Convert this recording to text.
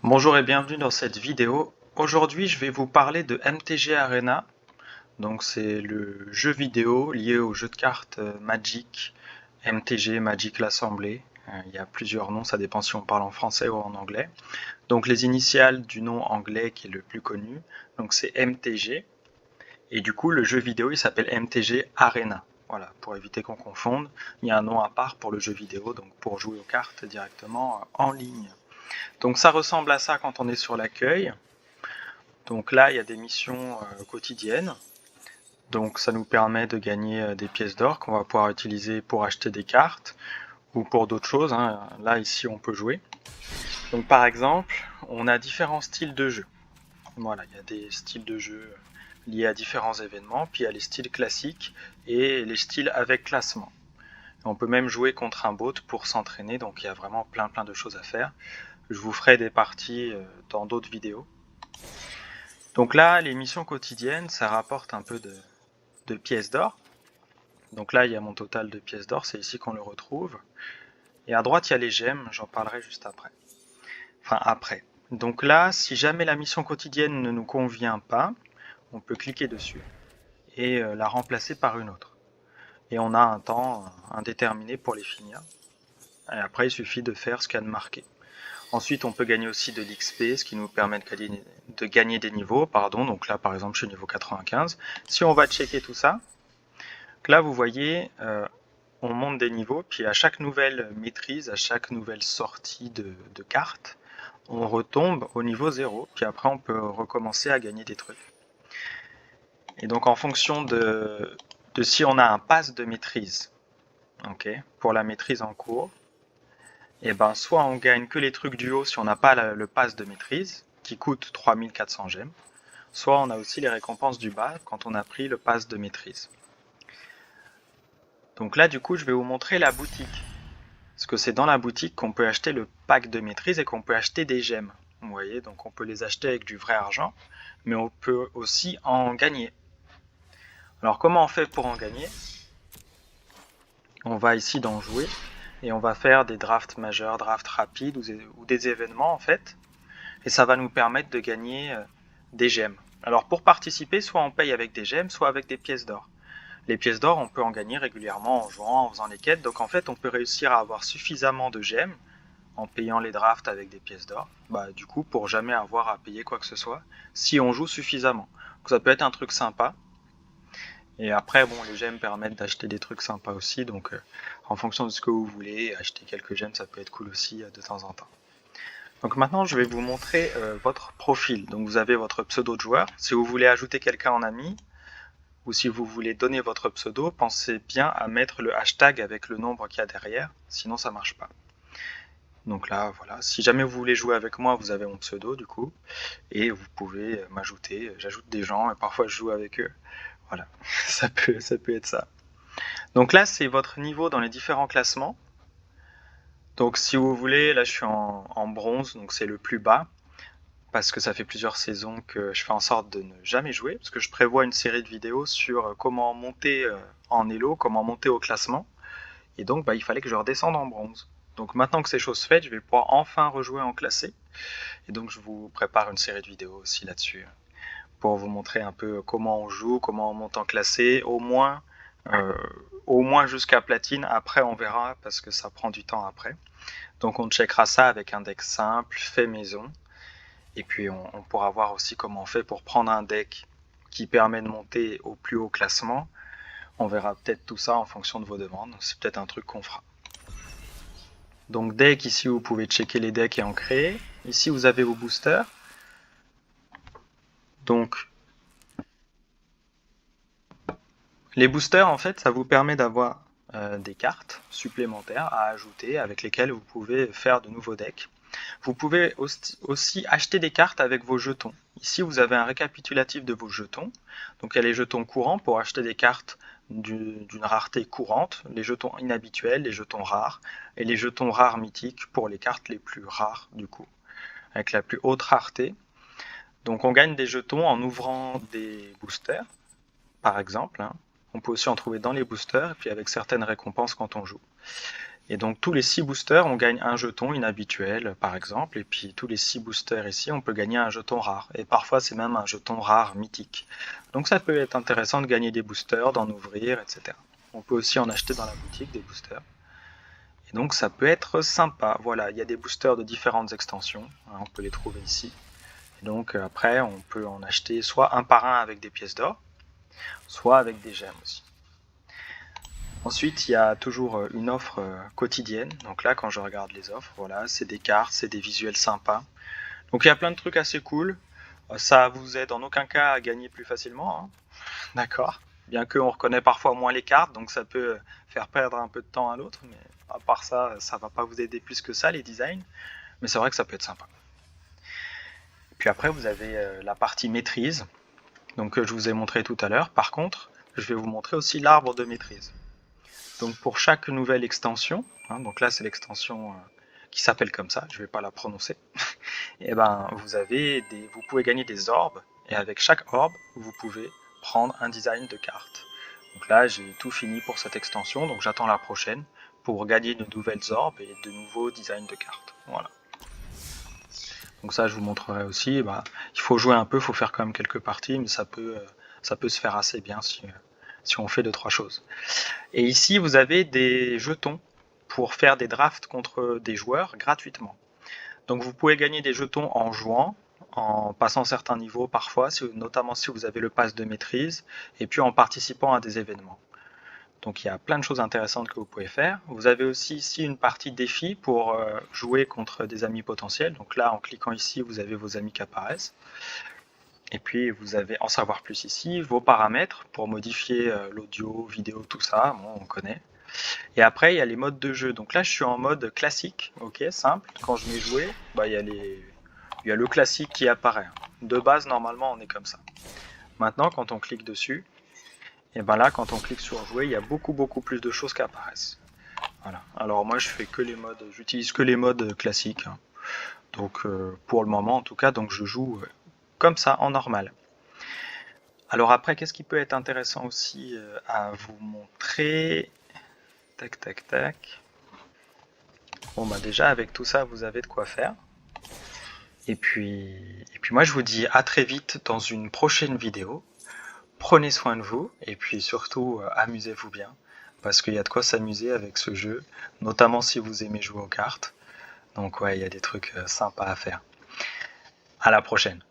Bonjour et bienvenue dans cette vidéo. Aujourd'hui, je vais vous parler de MTG Arena. Donc, c'est le jeu vidéo lié au jeu de cartes Magic, MTG, Magic l'Assemblée. Il y a plusieurs noms, ça dépend si on parle en français ou en anglais. Donc, les initiales du nom anglais qui est le plus connu, donc c'est MTG. Et du coup, le jeu vidéo, il s'appelle MTG Arena. Voilà, pour éviter qu'on confonde, il y a un nom à part pour le jeu vidéo, donc pour jouer aux cartes directement en ligne. Donc ça ressemble à ça quand on est sur l'accueil. Donc là, il y a des missions quotidiennes. Donc ça nous permet de gagner des pièces d'or qu'on va pouvoir utiliser pour acheter des cartes ou pour d'autres choses. Là, ici, on peut jouer. Donc par exemple, on a différents styles de jeu. Voilà, il y a des styles de jeu liés à différents événements, puis il y a les styles classiques et les styles avec classement. On peut même jouer contre un bot pour s'entraîner, donc il y a vraiment plein de choses à faire. Je vous ferai des parties dans d'autres vidéos. Donc là, les missions quotidiennes, ça rapporte un peu de pièces d'or. Donc là, il y a mon total de pièces d'or, c'est ici qu'on le retrouve. Et à droite, il y a les gemmes, j'en parlerai juste après. Enfin, après. Donc là, si jamais la mission quotidienne ne nous convient pas, on peut cliquer dessus et la remplacer par une autre. Et on a un temps indéterminé pour les finir. Et après, il suffit de faire ce qu'il y a de marqué. Ensuite, on peut gagner aussi de l'XP, ce qui nous permet de gagner des niveaux. Donc là, par exemple, je suis niveau 95. Si on va checker tout ça, là, vous voyez, on monte des niveaux, puis à chaque nouvelle maîtrise, à chaque nouvelle sortie de carte, on retombe au niveau 0, puis après, on peut recommencer à gagner des trucs. Et donc, en fonction de si on a un pass de maîtrise, pour la maîtrise en cours, et ben soit on gagne que les trucs du haut si on n'a pas le pass de maîtrise, qui coûte 3400 gemmes, soit on a aussi les récompenses du bas quand on a pris le pass de maîtrise. Donc là, du coup, je vais vous montrer la boutique. Parce que c'est dans la boutique qu'on peut acheter le pack de maîtrise et qu'on peut acheter des gemmes. Vous voyez, donc on peut les acheter avec du vrai argent, mais on peut aussi en gagner. Alors comment on fait pour en gagner? On va ici dans jouer et on va faire des drafts majeurs, drafts rapides ou des événements en fait. Et ça va nous permettre de gagner des gemmes. Alors pour participer, soit on paye avec des gemmes, soit avec des pièces d'or. Les pièces d'or, on peut en gagner régulièrement en jouant, en faisant les quêtes. Donc en fait, on peut réussir à avoir suffisamment de gemmes en payant les drafts avec des pièces d'or. Du coup, pour jamais avoir à payer quoi que ce soit, si on joue suffisamment. Donc ça peut être un truc sympa. Et après, bon, les gemmes permettent d'acheter des trucs sympas aussi. Donc en fonction de ce que vous voulez, acheter quelques gemmes, ça peut être cool aussi de temps en temps. Donc maintenant, je vais vous montrer votre profil. Donc vous avez votre pseudo de joueur. Si vous voulez ajouter quelqu'un en ami, ou si vous voulez donner votre pseudo, pensez bien à mettre le hashtag avec le nombre qu'il y a derrière, sinon ça marche pas. Donc là, voilà. Si jamais vous voulez jouer avec moi, vous avez mon pseudo du coup, et vous pouvez m'ajouter. J'ajoute des gens et parfois je joue avec eux. Voilà, ça peut être ça. Donc là, c'est votre niveau dans les différents classements. Donc si vous voulez, là je suis en bronze, donc c'est le plus bas, parce que ça fait plusieurs saisons que je fais en sorte de ne jamais jouer, parce que je prévois une série de vidéos sur comment monter en Elo, comment monter au classement, et donc il fallait que je redescende en bronze. Donc maintenant que c'est chose faite, je vais pouvoir enfin rejouer en classé, et donc je vous prépare une série de vidéos aussi là-dessus, pour vous montrer un peu comment on joue, comment on monte en classé, euh, au moins jusqu'à platine, après on verra, parce que ça prend du temps après. Donc on checkera ça avec un deck simple, fait maison, et puis on pourra voir aussi comment on fait pour prendre un deck qui permet de monter au plus haut classement. On verra peut-être tout ça en fonction de vos demandes. C'est peut-être un truc qu'on fera. Donc deck, ici vous pouvez checker les decks et en créer. Ici vous avez vos boosters. Donc les boosters en fait ça vous permet d'avoir des cartes supplémentaires à ajouter avec lesquelles vous pouvez faire de nouveaux decks. Vous pouvez aussi acheter des cartes avec vos jetons. Ici, vous avez un récapitulatif de vos jetons. Donc, il y a les jetons courants pour acheter des cartes d'une rareté courante, les jetons inhabituels, les jetons rares, et les jetons rares mythiques pour les cartes les plus rares, du coup, avec la plus haute rareté. Donc, on gagne des jetons en ouvrant des boosters, par exemple. On peut aussi en trouver dans les boosters, et puis avec certaines récompenses quand on joue. Et donc tous les 6 boosters, on gagne un jeton inhabituel, par exemple, et puis tous les 6 boosters ici, on peut gagner un jeton rare. Et parfois, c'est même un jeton rare mythique. Donc ça peut être intéressant de gagner des boosters, d'en ouvrir, etc. On peut aussi en acheter dans la boutique des boosters. Et donc ça peut être sympa. Voilà, il y a des boosters de différentes extensions, hein, on peut les trouver ici. Et donc après, on peut en acheter soit un par un avec des pièces d'or, soit avec des gemmes aussi. Ensuite, il y a toujours une offre quotidienne. Donc là, quand je regarde les offres, voilà, c'est des cartes, c'est des visuels sympas. Donc il y a plein de trucs assez cool. Ça vous aide en aucun cas à gagner plus facilement, hein. D'accord. Bien qu'on reconnaît parfois moins les cartes, donc ça peut faire perdre un peu de temps à l'autre. Mais à part ça, ça va pas vous aider plus que ça, les designs. Mais c'est vrai que ça peut être sympa. Puis après, vous avez la partie maîtrise, donc que je vous ai montré tout à l'heure. Par contre, je vais vous montrer aussi l'arbre de maîtrise. Donc pour chaque nouvelle extension, hein, donc là c'est l'extension qui s'appelle comme ça, je ne vais pas la prononcer, et ben vous pouvez gagner des orbes, et avec chaque orbe, vous pouvez prendre un design de carte. Donc là j'ai tout fini pour cette extension, donc j'attends la prochaine pour gagner de nouvelles orbes et de nouveaux designs de cartes. Voilà. Donc ça je vous montrerai aussi, il faut jouer un peu, il faut faire quand même quelques parties, mais ça peut se faire assez bien si on fait 2-3 choses. Et ici, vous avez des jetons pour faire des drafts contre des joueurs gratuitement. Donc vous pouvez gagner des jetons en jouant, en passant certains niveaux parfois, notamment si vous avez le pass de maîtrise, et puis en participant à des événements. Donc il y a plein de choses intéressantes que vous pouvez faire. Vous avez aussi ici une partie défi pour jouer contre des amis potentiels. Donc là, en cliquant ici, vous avez vos amis qui apparaissent. Et puis vous avez en savoir plus ici, vos paramètres pour modifier l'audio, vidéo, tout ça, bon, on connaît. Et après il y a les modes de jeu. Donc là je suis en mode classique, ok, simple. Quand je mets jouer, il y a le classique qui apparaît. De base normalement on est comme ça. Maintenant quand on clique dessus, et ben là quand on clique sur jouer, il y a beaucoup plus de choses qui apparaissent. Voilà. Alors moi j'utilise que les modes classiques. Hein. Donc pour le moment en tout cas, donc je joue comme ça en normal. Alors après, qu'est-ce qui peut être intéressant aussi à vous montrer? Tac, tac, tac. Bon bah déjà avec tout ça, vous avez de quoi faire. Et puis moi je vous dis à très vite dans une prochaine vidéo. Prenez soin de vous et puis surtout amusez-vous bien parce qu'il y a de quoi s'amuser avec ce jeu, notamment si vous aimez jouer aux cartes. Donc ouais, il y a des trucs sympas à faire. À la prochaine.